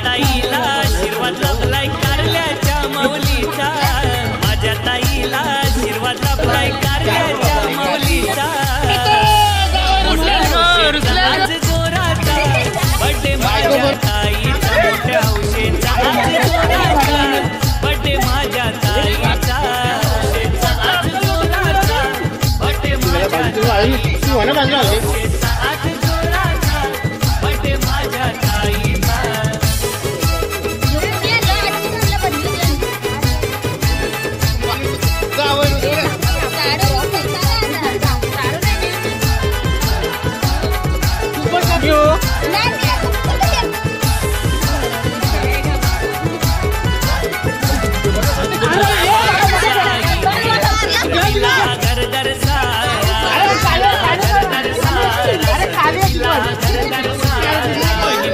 ताईला आशीर्वाद लाभलाय कारल्याच्या माऊलीचा, माझ्या ताईला आशीर्वाद लाभलाय कारल्याच्या माऊलीचा. आज जोराचा बड्डे माझ्या ताईचा, मोठ्या हौशेचा आज जोराचा बड्डे माझ्या ताईचा, आज जोराचा बड्डे माझ्या ताईचा, आज जोराचा बड्डे माझ्या ताईचा.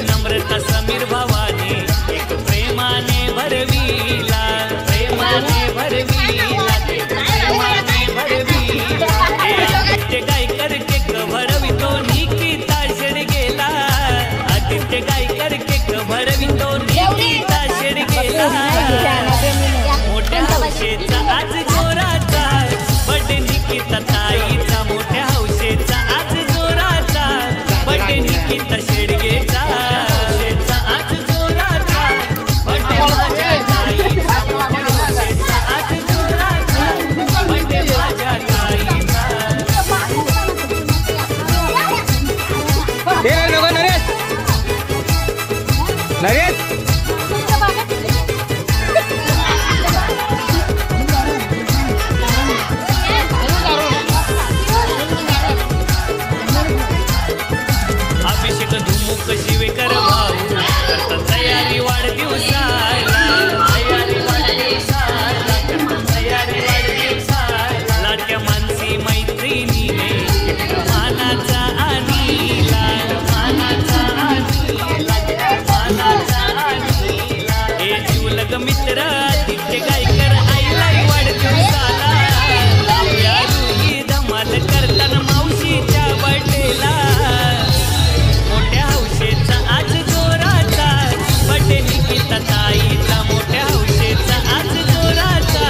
नम्रता समीर भावाने एक प्रेमाने भरविला, प्रेमाने भरविला, प्रेमाने भरविला. आदित्य गायकर केक भरवितो निकिता शेडगेला, आदित्य गायकर केक भरवितो निकिता शेडगेला. मोठ्या हौशेचा आज जोराचा बड्डे निकिता ताईचा, मोठ्या हौशेचा आज जोराचा बड्डे निकिता शेडगेचा, आज जोराचा बड्डे माझ्या ताईचा, आज जोराचा बड्डे माझ्या ताईचा. नरेश अभिषेक धुमुक शिवेकर भाऊ करता तयारी वाढदिवसाला, तयारी वाढदिवसाला, तयारी वाढदिवसाला. लाडक्या मानसी मैत्रिणीने मानाचा आणीला, मानाचा आणीला, मानाचा आणीला. हे जीवलग मित्र आदित्य गायकर आईला वाढदिवसाला, यारूही धमाल करताना मावशीच्या बड्डेला. मोठ्या हौशेचा आज जोराचा बड्डे निकिता ताईचा, मोठ्या हौशेचा आज जोराचा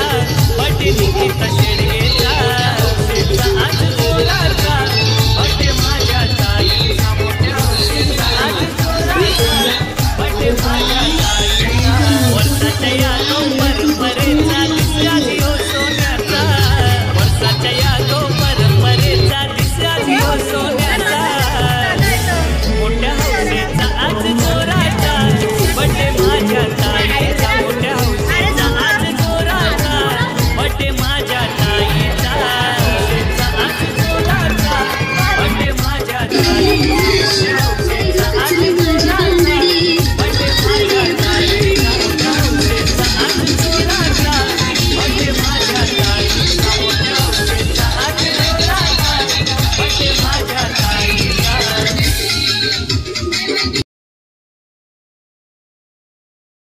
बड्डे निकिता शेडगेचा, आज जोराचा बड्डे माझ्या ताईचा, मोठ्या हौशेचा आज जोराचा बड्डे माझ्या ताईचा. वर्षाच्या या परंपरेचा